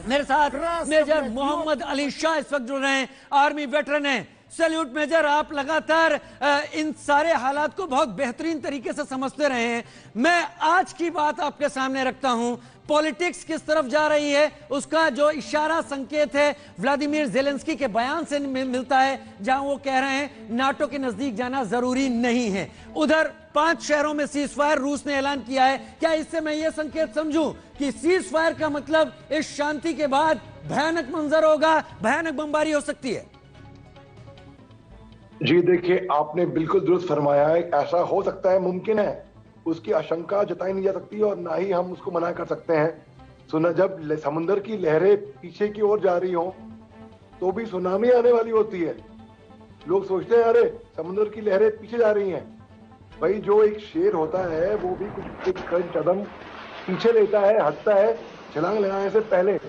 मेरे साथ मेजर मोहम्मद अली शाह इस वक्त जुड़ रहे हैं, आर्मी वेटरन हैं। सैल्यूट मेजर, आप लगातार इन सारे हालात को बहुत बेहतरीन तरीके से समझते रहे हैं। मैं आज की बात आपके सामने रखता हूं। पॉलिटिक्स किस तरफ जा रही है उसका जो इशारा संकेत है व्लादिमीर ज़ेलेंस्की के बयान से मिलता है, जहां वो कह रहे हैं नाटो के नजदीक जाना जरूरी नहीं है। उधर 5 शहरों में सीज फायर रूस ने ऐलान किया है। क्या इससे मैं ये संकेत समझूं कि सीज फायर का मतलब इस शांति के बाद भयानक मंजर होगा, भयानक बमबारी हो सकती है? जी देखिए, आपने बिल्कुल दुरुस्त फरमाया है। ऐसा हो सकता है, मुमकिन है, उसकी आशंका जताई नहीं जा सकती और ना ही हम उसको मना कर सकते हैं। सुना, जब समुद्र की लहरें पीछे की ओर जा रही हो तो भी सुनामी आने वाली होती है। लोग सोचते हैं अरे समुद्र की लहरें पीछे जा रही हैं। भाई, जो एक शेर होता है वो भी कुछ कदम पीछे लेता है, हटता है छलांग लगाने से पहले।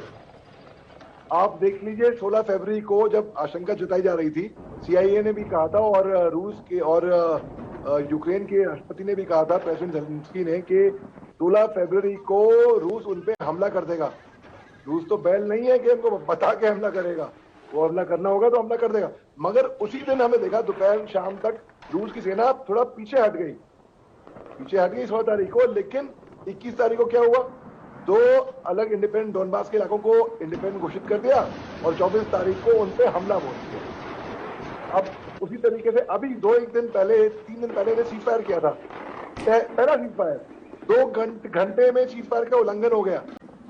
आप देख लीजिए, 16 फरवरी को जब आशंका जताई जा रही थी, CIA ने भी कहा था और रूस के और यूक्रेन के राष्ट्रपति ने भी कहा था, प्रेसिडेंट ज़ेलेंस्की ने, कि 16 फरवरी को रूस उन पे हमला कर देगा। रूस तो बैल नहीं है कि हमको बता के हमला करेगा, वो हमला करना होगा तो हमला कर देगा। मगर उसी दिन हमने देखा दोपहर शाम तक रूस की सेना थोड़ा पीछे हट गई 16 तारीख को। लेकिन 21 तारीख को क्या हुआ, 2 अलग इंडिपेंडेंट डोनबास के इलाकों को इंडिपेंडेंट घोषित कर दिया और 24 तारीख को उन पे हमला बोल दिया। अब उसी तरीके से अभी 3 दिन पहले ने सीज फायर किया था, पहला सीज फायर 2 घंटे में सीज फायर का उल्लंघन हो गया।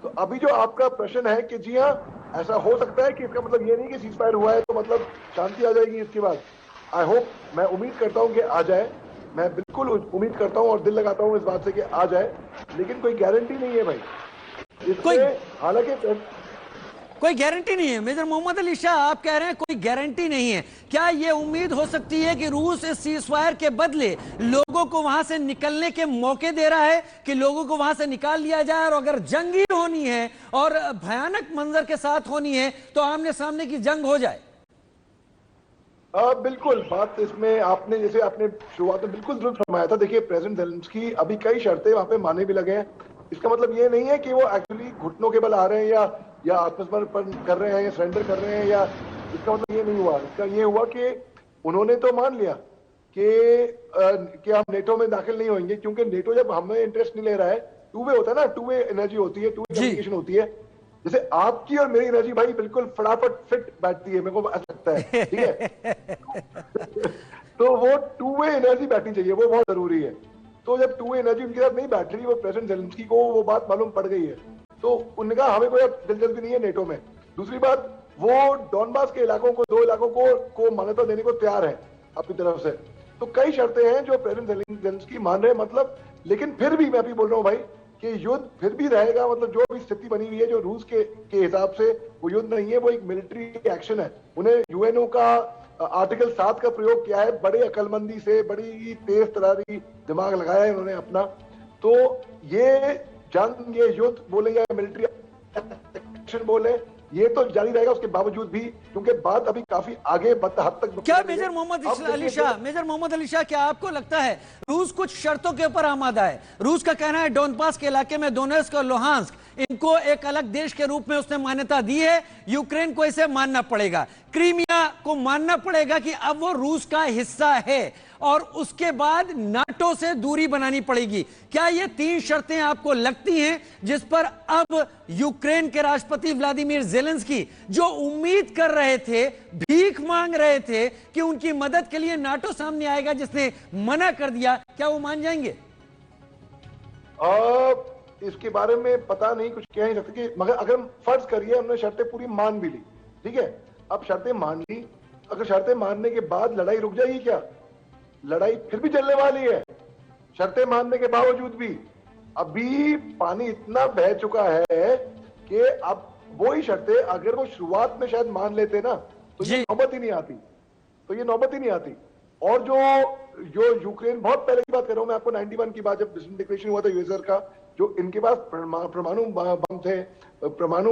तो अभी जो आपका प्रश्न है कि जी हाँ, ऐसा हो सकता है कि इसका मतलब ये नहीं कि सीज फायर हुआ है तो मतलब शांति आ जाएगी इसके बाद। आई होप, मैं उम्मीद करता हूँ कि आ जाए। मैं बिल्कुल उम्मीद करता हूँ और दिल लगाता हूँ इस बात से कि आ जाए, लेकिन कोई गारंटी नहीं है भाई इसमें। हालांकि कोई गारंटी नहीं है। मेजर मोहम्मद अली शाह, आप कह रहे हैं कोई गारंटी नहीं है। क्या यह उम्मीद हो सकती है कि रूस इस सीज फायर के बदले लोगों को वहां से निकलने के मौके दे रहा है, कि लोगों को वहां से निकाल लिया जाए और अगर जंग ही होनी है और भयानक मंजर के साथ होनी है तो आमने सामने की जंग हो जाए? बिल्कुल, बात इसमें आपने शुरुआत में बिल्कुल दुरुस्त फरमाया था। देखिए, प्रेसिडेंट ज़ेलेंस्की अभी कई शर्तें वहां पे मानने भी लगे हैं। इसका मतलब ये नहीं है कि वो एक्चुअली घुटनों के बल आ रहे हैं या आत्मसमर्पण कर रहे हैं या सरेंडर कर रहे हैं, या इसका मतलब ये नहीं हुआ। इसका ये हुआ कि उन्होंने तो मान लिया कि हम नेटो में दाखिल नहीं होंगे, क्योंकि नेटो जब हमें इंटरेस्ट नहीं ले रहा है, टू वे होता है ना, टू वे एनर्जी होती है, टू वे कम्युनिकेशन होती है। जैसे आपकी और मेरी एनर्जी भाई बिल्कुल फटाफट फिट बैठती है, मेरे को ऐसा लगता है, ठीक है। तो वो टू वे एनर्जी बैठनी चाहिए, वो बहुत जरूरी है। तो जब टू वे एनर्जी उनके साथ नहीं बैठ रही, वो प्रेसिडेंट ज़ेलेंस्की को वो बात मालूम पड़ गई है, तो उन्होंने कहा हमें कोई दिलचस्पी नहीं है नेटो में। दूसरी बात, वो डोनबास के इलाकों को, 2 इलाकों को मान्यता देने को तैयार है अपनी तरफ से। तो कई शर्तें हैं जो प्रेसिडेंट ज़ेलेंस्की मान रहे हैं, मतलब। लेकिन फिर भी मैं अभी बोल रहा हूँ भाई कि युद्ध फिर भी रहेगा। मतलब जो भी स्थिति बनी हुई है, जो रूस के हिसाब से वो युद्ध नहीं है, वो एक मिलिट्री एक्शन है। उन्हें यूएनओ का आर्टिकल 7 का प्रयोग किया है, बड़े अकलमंदी से, बड़ी तेज तरारी दिमाग लगाया है उन्होंने अपना। तो ये जंग, ये युद्ध बोले या मिलिट्री एक्शन बोले, ये तो जारी रहेगा उसके बावजूद भी, क्योंकि बात अभी काफी आगे हद तक। क्या मेजर मोहम्मद अली शाह, क्या आपको लगता है रूस कुछ शर्तों के ऊपर आमादा है? रूस का कहना है डोनबास के इलाके में दोनेत्स्क और लुहांस्क, इनको एक अलग देश के रूप में उसने मान्यता दी है। यूक्रेन को इसे मानना पड़ेगा, क्रीमिया को मानना पड़ेगा कि अब वो रूस का हिस्सा है, और उसके बाद नाटो से दूरी बनानी पड़ेगी। क्या ये 3 शर्तें आपको लगती हैं जिस पर अब यूक्रेन के राष्ट्रपति व्लादिमीर ज़ेलेंस्की, जो उम्मीद कर रहे थे, भीख मांग रहे थे कि उनकी मदद के लिए नाटो सामने आएगा, जिसने मना कर दिया, क्या वो मान जाएंगे? इसके बारे में पता नहीं, कुछ कह नहीं सकते कि, मगर अगर फर्ज करिए हमने शर्तें पूरी मान भी ली, ठीक है, अब शर्तें मान ली, अगर शर्तें मानने के बाद लड़ाई रुक जाएगी क्या? लड़ाई फिर भी चलने वाली है, शर्तें मानने के बावजूद भी। अभी पानी इतना बह चुका है कि अब वही शर्तें अगर वो शुरुआत में शायद मान लेते ना, तो ये नौबत ही नहीं आती। और जो यूक्रेन, बहुत पहले की बात कर रहा हूं मैं आपको, 91 की बात, जब डिक्लेरेशन हुआ था यूएसआर का, जो इनके पास परमाणु बम थे, परमाणु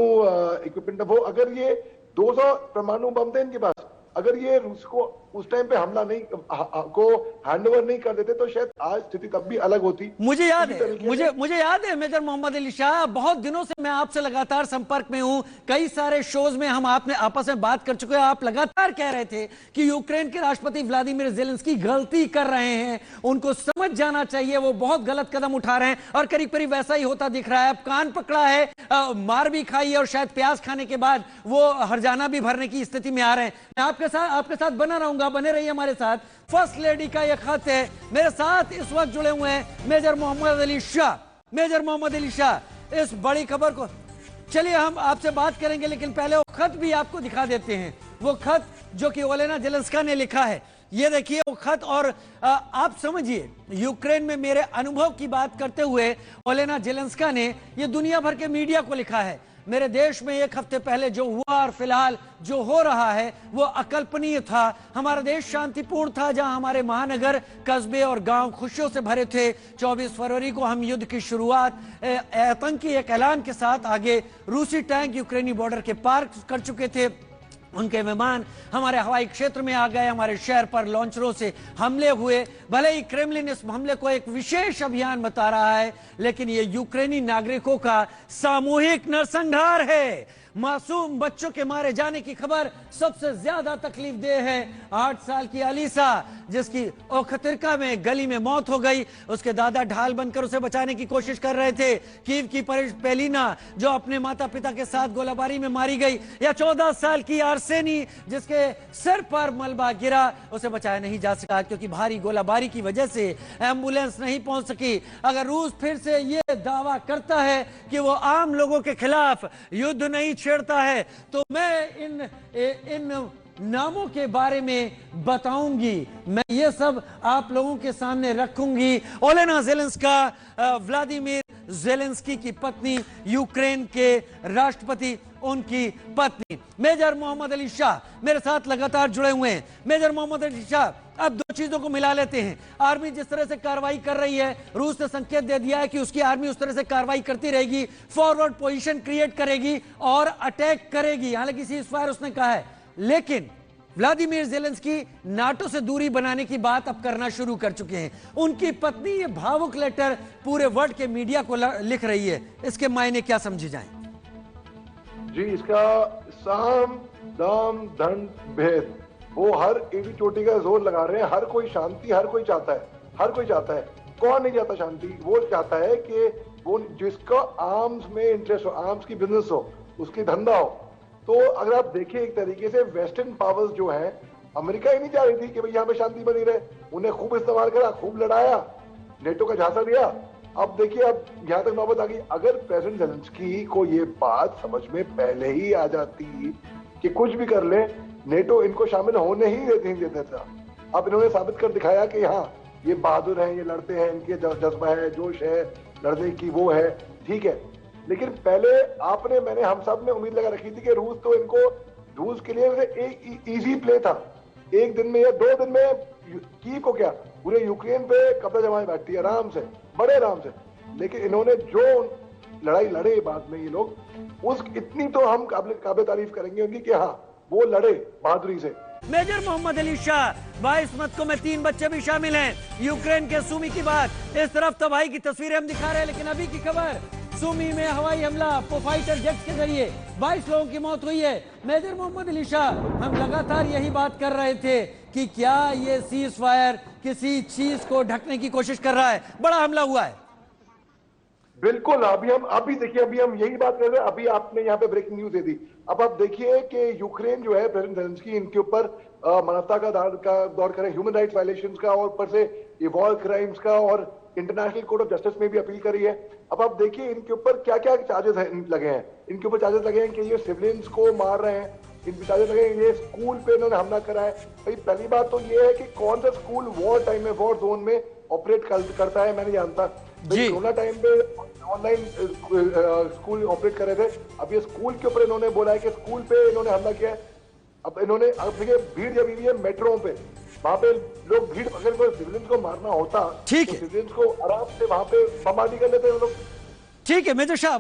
इक्विपमेंट, वो अगर ये 200 परमाणु बम थे इनके पास, अगर ये रूस को उस टाइम पे हमला नहीं को हैंडओवर नहीं कर देते तो शायद आज स्थिति तब भी अलग होती। मुझे याद है, मुझे याद है मेजर मोहम्मद अली शाह, बहुत दिनों से मैं आपसे लगातार संपर्क में हूं, कई सारे शोज में हम आपने आपस में बात कर चुके हैं। आप लगातार कह रहे थे कि यूक्रेन के राष्ट्रपति व्लादिमीर ज़ेलेंस्की गलती कर रहे हैं, उनको समझ जाना चाहिए, वो बहुत गलत कदम उठा रहे हैं, और करीब करीब वैसा ही होता दिख रहा है। अब कान पकड़ा है, मार भी खाई है, और शायद प्याज खाने के बाद वो हरजाना भी भरने की स्थिति में आ रहे हैं। मैं आपके साथ बना रहूंगा, बने रहिए हमारे साथ। फर्स्ट लेडी का यह खत है। मेरे साथ इस वक्त जुड़े हुए हैं मेजर मोहम्मद अली शाह। मेजर मोहम्मद अली शाह, इस बड़ी खबर को चलिए हम आपसे बात करेंगे, लेकिन पहले वो खत भी आपको दिखा देते हैं, वो खत जो कि ओलेना जेलेंस्का ने लिखा है। ये देखिए वो खत, और आप समझिए यूक्रेन में मेरे अनुभव की बात करते हुए ओलेना जेलेंस्का ने ये दुनिया भर के मीडिया को लिखा है। मेरे देश में एक हफ्ते पहले जो हुआ और फिलहाल जो हो रहा है वो अकल्पनीय था। हमारा देश शांतिपूर्ण था, जहां हमारे महानगर, कस्बे और गांव खुशियों से भरे थे। 24 फरवरी को हम युद्ध की शुरुआत आतंकी एक ऐलान के साथ आगे रूसी टैंक यूक्रेनी बॉर्डर के पार कर चुके थे। उनके विमान हमारे हवाई क्षेत्र में आ गए, हमारे शहर पर लॉन्चरों से हमले हुए। भले ही क्रेमलिन इस हमले को एक विशेष अभियान बता रहा है, लेकिन ये यूक्रेनी नागरिकों का सामूहिक नरसंहार है। मासूम बच्चों के मारे जाने की खबर सबसे ज्यादा तकलीफ दे है। 8 साल की अलीसा, जिसकी ओखतिरका में गली में मौत हो गई, उसके दादा ढाल बनकर उसे बचाने की कोशिश कर रहे थे। कीव की पेलिना, जो अपने माता पिता के साथ गोलाबारी में मारी गई, या 14 साल की आर्सेनी, जिसके सिर पर मलबा गिरा, उसे बचाया नहीं जा सका क्योंकि भारी गोलाबारी की वजह से एम्बुलेंस नहीं पहुंच सकी। अगर रूस फिर से यह दावा करता है कि वो आम लोगों के खिलाफ युद्ध नहीं छेड़ता है, तो मैं इन नामों के बारे में बताऊंगी, मैं ये सब आप लोगों के सामने रखूंगी। ओलेना जेलेंस्का, व्लादिमीर जेलेंस्की की पत्नी, यूक्रेन के राष्ट्रपति उनकी पत्नी। मेजर मोहम्मद अली शाह मेरे साथ लगातार जुड़े हुए हैं। मेजर मोहम्मद अली शाह, अब दो चीजों को मिला लेते हैं। आर्मी जिस तरह से कार्रवाई कर रही है, रूस ने संकेत दे दिया है कि उसकी आर्मी उस तरह से कार्रवाई करती रहेगी, फॉरवर्ड पोजीशन क्रिएट करेगी और अटैक करेगी। हालांकि सीज़फायर उसने कहा है, लेकिन व्लादिमीर ज़ेलेंस्की नाटो से दूरी बनाने की बात अब करना शुरू कर चुके हैं। उनकी पत्नी ये भावुक लेटर पूरे वर्ल्ड के मीडिया को लिख रही है, इसके मायने क्या समझे जाएं? जी, इसका साम दाम दंड भेद, वो हर एड़ी चोटी का जोर लगा रहे हैं। हर कोई शांति, हर कोई चाहता है, हर कोई चाहता है। कौन नहीं चाहता शांति? वो चाहता है कि वो जिसका आर्म्स में इंटरेस्ट हो, आर्म्स की बिजनेस हो, उसकी धंधा हो। तो अगर आप देखिए एक तरीके से वेस्टर्न पावर्स जो हैं, अमेरिका ही नहीं चाह रही थी कि भाई यहाँ पे शांति बनी रहे, उन्हें खूब इस्तेमाल करा, खूब लड़ाया, नेटो का झांसा दिया। अब देखिए, अब यहाँ तक नौबत आ गई। अगर प्रेसिडेंट ज़ेलेंस्की को ये बात समझ में पहले ही आ जाती कि कुछ भी कर ले, नेटो इनको शामिल होने ही नहीं देता था। अब इन्होंने साबित कर दिखाया कि हाँ, ये बहादुर हैं, ये लड़ते हैं, इनके जज्बा है, जोश है लड़ने की, वो है, ठीक है। लेकिन पहले मैंने हम सब ने उम्मीद लगा रखी थी कि रूस के लिए एक इजी प्ले था। एक दिन में या 2 दिन में कीव को क्या, पूरे यूक्रेन पे कब्जा जमाए बैठती है आराम से, बड़े आराम से। लेकिन इन्होंने जो लड़ाई लड़े बाद में ये लोग, उस इतनी तो हम काबिल तारीफ करेंगे उनकी कि हाँ, वो लड़े बहादुरी से। मेजर मोहम्मद अली शाह, 22 मत में 3 बच्चे भी शामिल हैं। यूक्रेन के सुमी की बात, इस तरफ तबाही की तस्वीरें हम दिखा रहे हैं, लेकिन अभी की खबर, सुमी में हवाई हमला फाइटर जेट्स के जरिए 22 लोगों की मौत हुई है। मेजर मोहम्मद अली शाह, हम लगातार यही बात कर रहे थे कि क्या ये सीज फायर किसी चीज को ढकने की कोशिश कर रहा है। बड़ा हमला हुआ है। बिल्कुल, अभी देखिए, अभी हम यही बात कर रहे हैं। अभी आपने यहाँ पे ब्रेकिंग न्यूज दे दी। अब आप देखिए कि यूक्रेन जो है, प्रेसिडेंट ज़ेलेंस्की इनके ऊपर मानवता का दौर करे, ह्यूमन राइट्स वायलेशंस का, और ऊपर से ये वॉर क्राइम्स का, और इंटरनेशनल कोर्ट ऑफ जस्टिस में भी अपील करी है। अब आप देखिए इनके ऊपर क्या क्या चार्जेस लगे हैं। इनके ऊपर चार्जेस लगे हैं कि ये सिविलियंस को मार रहे हैं, इन चार्जेस लगे हैं ये स्कूल पे इन्होंने हमला करा है। भाई पहली बात तो ये है कि कौन सा स्कूल वॉर टाइम में, वॉर जोन में ऑपरेट करता है, मैं नहीं जानता। कोरोना टाइम पे ऑनलाइन स्कूल ऑपरेट कर रहे थे। अब ये स्कूल के ऊपर इन्होंने बोला है कि स्कूल पे इन्होंने हमला किया है। अब देखिए भीड़ जब हुई है मेट्रो पे, वहां पे लोग भीड़, अगर कोई सिविलियंस को मारना होता, ठीक है, तो सिविलियंस को आराम से वहां पे बमबारी कर लेते हैं लोग। ठीक है मेजर शाह।